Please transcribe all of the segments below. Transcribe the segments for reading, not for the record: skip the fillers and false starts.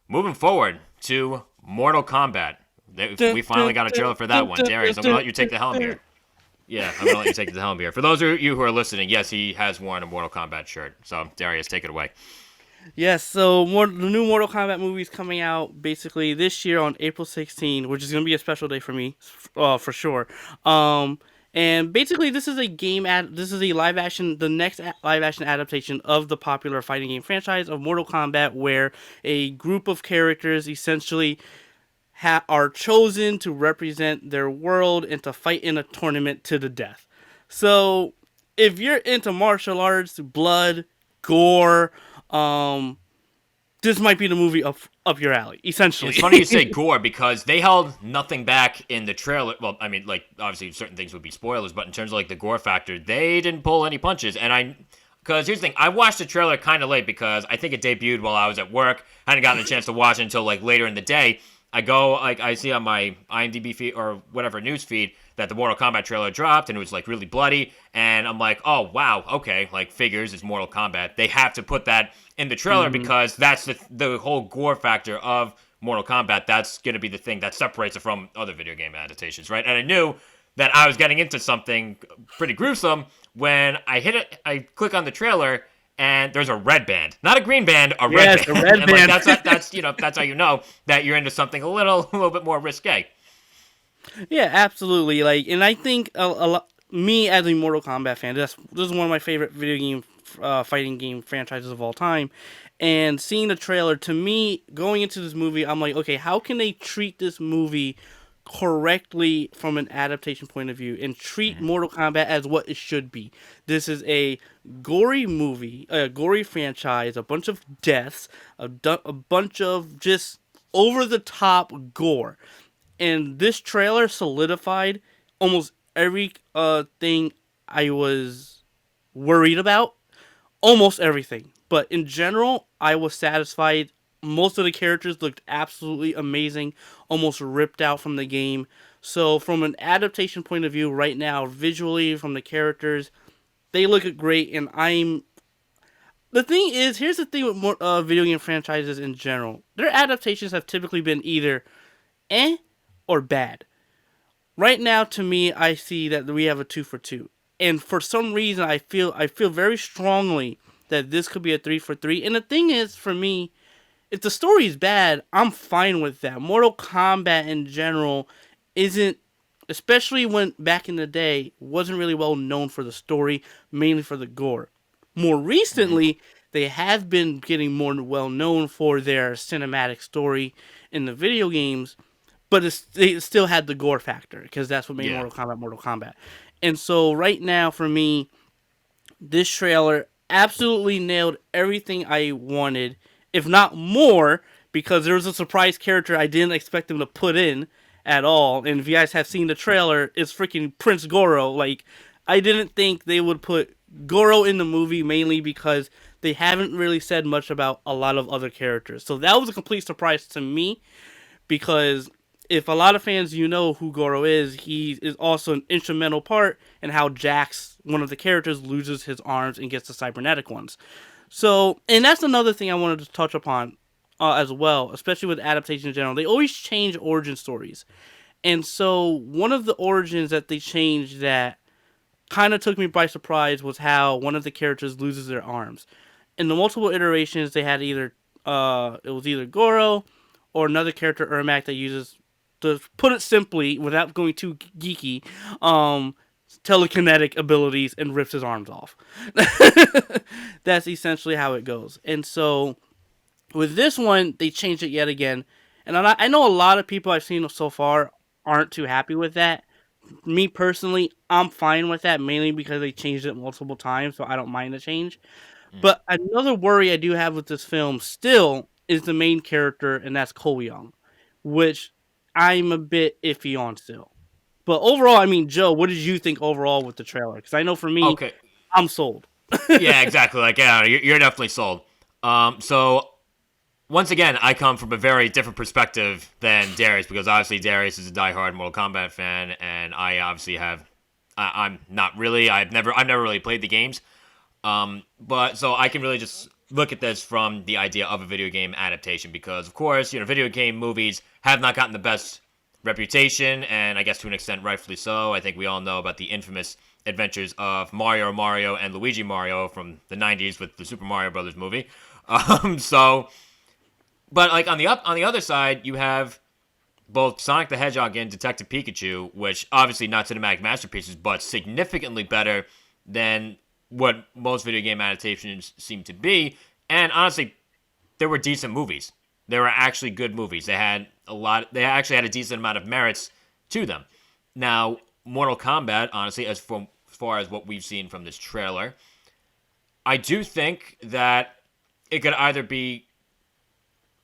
moving forward to Mortal Kombat. We finally got a trailer for that one. Darius, I'm going to let you take the helm here. Yeah, I'm going to let you take the helm here. For those of you who are listening, yes, he has worn a Mortal Kombat shirt. So, Darius, take it away. Yes, so the new Mortal Kombat movie is coming out basically this year on April 16th, which is going to be a special day for me, for sure. Um, and basically, this is a live action, the next live action adaptation of the popular fighting game franchise of Mortal Kombat, where a group of characters essentially are chosen to represent their world and to fight in a tournament to the death. So, if you're into martial arts, blood, gore, um, this might be the movie up your alley, It's essentially. funny you say gore because they held nothing back in the trailer. Well, I mean, like, obviously certain things would be spoilers, but in terms of, like, the gore factor, they didn't pull any punches. Because here's the thing, I watched the trailer kind of late because I think it debuted while I was at work. I hadn't gotten a chance to watch it until, like, later in the day. I see on my IMDb feed or whatever news feed that the Mortal Kombat trailer dropped and it was like really bloody. And I'm like, oh, wow, okay, like figures, it's Mortal Kombat. They have to put that in the trailer Mhm. because that's the whole gore factor of Mortal Kombat. That's going to be the thing that separates it from other video game adaptations, right? And I knew that I was getting into something pretty gruesome when I click on the trailer and there's a red band, not a green band, a red Yes, the band, red and like band. that's how you know that you're into something a little bit more risque. Yeah, absolutely. Like, and I think a lot. Me as a Mortal Kombat fan, this is one of my favorite video game fighting game franchises of all time. And seeing the trailer, to me, going into this movie, I'm like, okay, how can they treat this movie correctly from an adaptation point of view and treat Mm-hmm. Mortal Kombat as what it should be? This is a gory movie, a gory franchise, a bunch of deaths, a bunch of just over the top gore, and this trailer solidified almost every thing I was worried about. Almost everything, but in general, I was satisfied. Most of the characters looked absolutely amazing, almost ripped out from the game. So, from an adaptation point of view, right now, visually from the characters, they look great. And I'm the thing is, here's the thing with video game franchises in general: their adaptations have typically been either eh or bad. Right now, to me, I see that we have a two for two, and for some reason, I feel very strongly that this could be a three for three. And the thing is, for me, if the story is bad, I'm fine with that. Mortal Kombat in general isn't, especially when back in the day, wasn't really well known for the story, mainly for the gore. More Mm-hmm. recently, they have been getting more well known for their cinematic story in the video games, but they still had the gore factor because that's what made Yeah. Mortal Kombat Mortal Kombat. And so right now, for me, this trailer absolutely nailed everything I wanted, if not more, because there was a surprise character I didn't expect them to put in at all. And if you guys have seen the trailer, it's freaking Prince Goro. Like, I didn't think they would put Goro in the movie mainly because they haven't really said much about a lot of other characters. So that was a complete surprise to me because if a lot of fans know who Goro is, he is also an instrumental part in how Jax, one of the characters, loses his arms and gets the cybernetic ones. So, and that's another thing I wanted to touch upon as well, especially with adaptation in general. They always change origin stories. And so, one of the origins that they changed that kind of took me by surprise was how one of the characters loses their arms. In the multiple iterations, they had it was either Goro or another character Ermac that uses, to put it simply without going too geeky, um, telekinetic abilities and rips his arms off. That's essentially how it goes. And so with this one, they changed it yet again. And I know a lot of people I've seen so far aren't too happy with that. Me personally, I'm fine with that mainly because they changed it multiple times, so I don't mind the change. Mm. But another worry I do have with this film still is the main character, and that's Cole Young, which I'm a bit iffy on still. But overall, I mean, Joe, what did you think overall with the trailer? Because I know for me, Okay. I'm sold. Yeah, exactly. Like, yeah, you're definitely sold. So once again, I come from a very different perspective than Darius because obviously Darius is a diehard Mortal Kombat fan, and I obviously have. I'm not really. I've never really played the games. But so I can really just look at this from the idea of a video game adaptation, because of course, video game movies have not gotten the best reputation, and I guess to an extent rightfully so. I think we all know about the infamous adventures of Mario and Luigi Mario from the 90s with the Super Mario Brothers movie. But like on the other side, you have both Sonic the Hedgehog and Detective Pikachu, which obviously not cinematic masterpieces, but significantly better than what most video game adaptations seem to be. And honestly, they were decent movies. They were actually good movies. They actually had a decent amount of merits to them. Now, Mortal Kombat, honestly, as far as what we've seen from this trailer, I do think that it could either be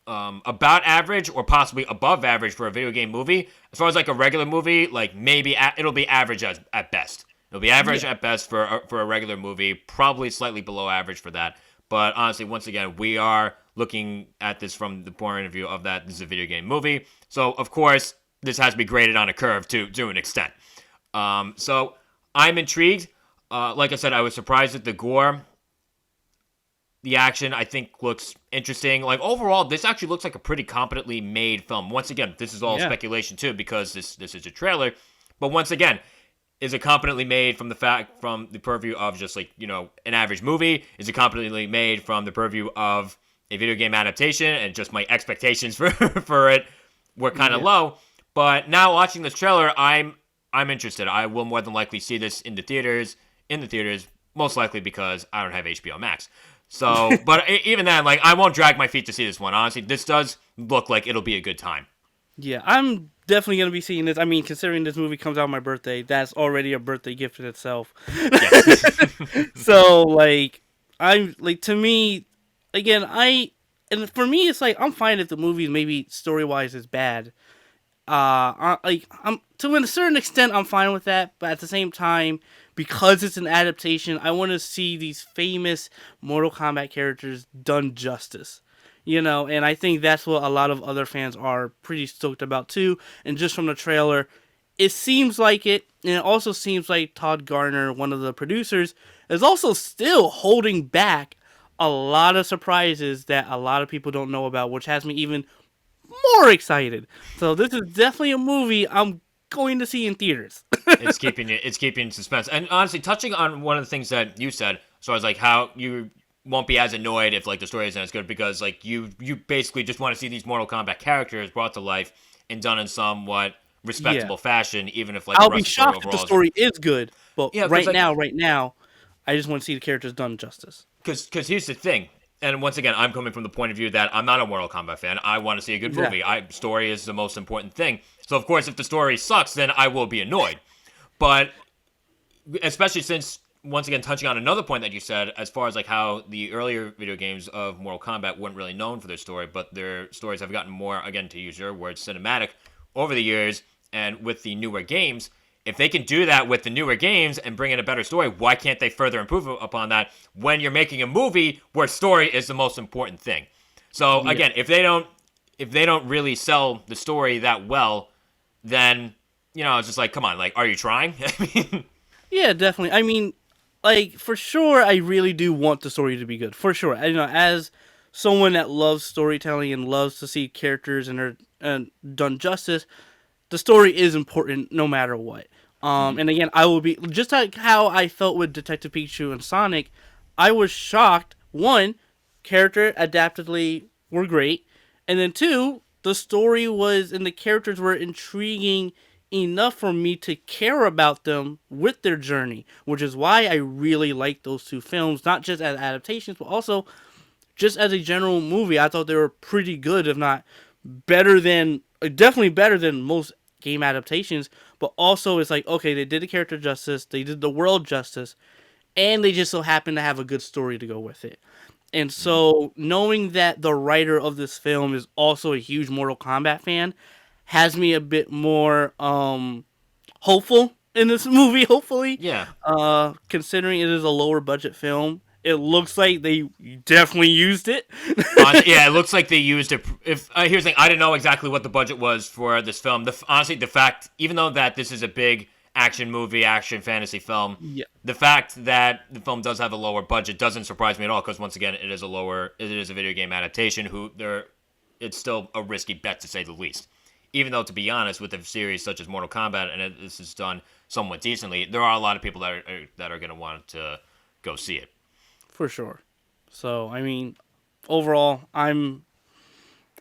about average or possibly above average for a video game movie. As far as like a regular movie, like maybe it'll be average at best. It'll be average at best for a regular movie, probably slightly below average for that. But honestly, once again, we are looking at this from the point of view of that this is a video game movie. So, of course, this has to be graded on a curve to an extent. So, I'm intrigued. Like I said, I was surprised at the gore. The action, I think, looks interesting. Like, overall, this actually looks like a pretty competently made film. Once again, this is all speculation, too, because this is a trailer. But once again, is it competently made from the purview of just, like, an average movie? Is it competently made from the purview of a video game adaptation? And just my expectations for it were kind of low. But now, watching this trailer, I'm interested. I will more than likely see this in the theaters, most likely because I don't have HBO Max. So, but even then, like, I won't drag my feet to see this one. Honestly, this does look like it'll be a good time. Yeah, I'm definitely going to be seeing this. I mean, considering this movie comes out on my birthday, that's already a birthday gift in itself. Yes. So, like, to me, again, and for me, it's like, I'm fine if the movie maybe story-wise is bad. To a certain extent, I'm fine with that, but at the same time, because it's an adaptation, I want to see these famous Mortal Kombat characters done justice. And I think that's what a lot of other fans are pretty stoked about too. And just from the trailer, it seems like it, and it also seems like Todd Garner, one of the producers, is also still holding back a lot of surprises that a lot of people don't know about, which has me even more excited. So this is definitely a movie I'm going to see in theaters. It's keeping in suspense. And honestly, touching on one of the things that you said, so I was like, how you won't be as annoyed if like the story isn't as good, because like you basically just want to see these Mortal Kombat characters brought to life and done in somewhat respectable fashion, even if like I'll be shocked if the story is good. But right now, I just want to see the characters done justice. Because here's the thing. And once again, I'm coming from the point of view that I'm not a Mortal Kombat fan. I want to see a good movie. Story is the most important thing. So, of course, if the story sucks, then I will be annoyed. But especially since, once again, touching on another point that you said, as far as like how the earlier video games of Mortal Kombat weren't really known for their story, but their stories have gotten more, again, to use your words, cinematic over the years. And with the newer games, if they can do that with the newer games and bring in a better story, why can't they further improve upon that when you're making a movie where story is the most important thing? So again, if they don't really sell the story that well, then it's just like, come on, like, are you trying? Yeah, definitely. I mean, like, for sure, I really do want the story to be good. For sure, as someone that loves storytelling and loves to see characters and done justice, the story is important no matter what. And again, I will be just like how I felt with Detective Pikachu and Sonic. I was shocked. One, character adaptedly were great, and then two, the story was and the characters were intriguing enough for me to care about them with their journey, which is why I really like those two films, not just as adaptations, but also just as a general movie. I thought they were pretty good, if not definitely better than most game adaptations. But also, it's like, okay, they did the character justice, they did the world justice, and they just so happen to have a good story to go with it. And so, knowing that the writer of this film is also a huge Mortal Kombat fan has me a bit more hopeful in this movie, hopefully. Yeah. Considering it is a lower budget film, it looks like they definitely used it. Yeah, it looks like they used it. Here's the thing, I didn't know exactly what the budget was for this film. Honestly, the fact, even though that this is a big action movie, action fantasy film. Yeah, The fact that the film does have a lower budget doesn't surprise me at all, because once again, it is a video game adaptation. It's still a risky bet to say the least. Even though, to be honest, with a series such as Mortal Kombat, and this is done somewhat decently, there are a lot of people that are going to want to go see it. for sure. So I mean, overall, I'm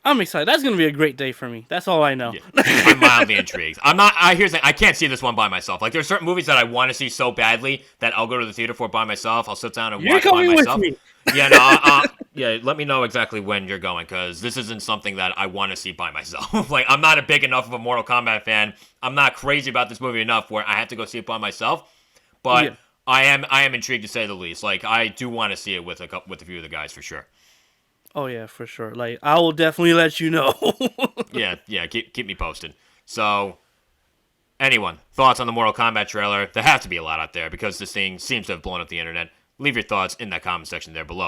excited. That's gonna be a great day for me. That's all I know. Yeah. I'm mildly intrigued. Here's the thing, I can't see this one by myself. Like, there's certain movies that I want to see so badly that I'll go to the theater for by myself. I'll sit down and You're watch by coming myself. with me. Yeah, no, yeah. Let me know exactly when you're going, because this isn't something that I want to see by myself. Like, I'm not a big enough of a Mortal Kombat fan. I'm not crazy about this movie enough where I have to go see it by myself. But Yeah. I am intrigued, to say the least. Like, I do want to see it with a few of the guys for sure. Oh yeah, for sure. Like I will definitely let you know. Yeah. Keep me posted. So, anyone, thoughts on the Mortal Kombat trailer? There have to be a lot out there, because this thing seems to have blown up the internet. Leave your thoughts in that comment section there below.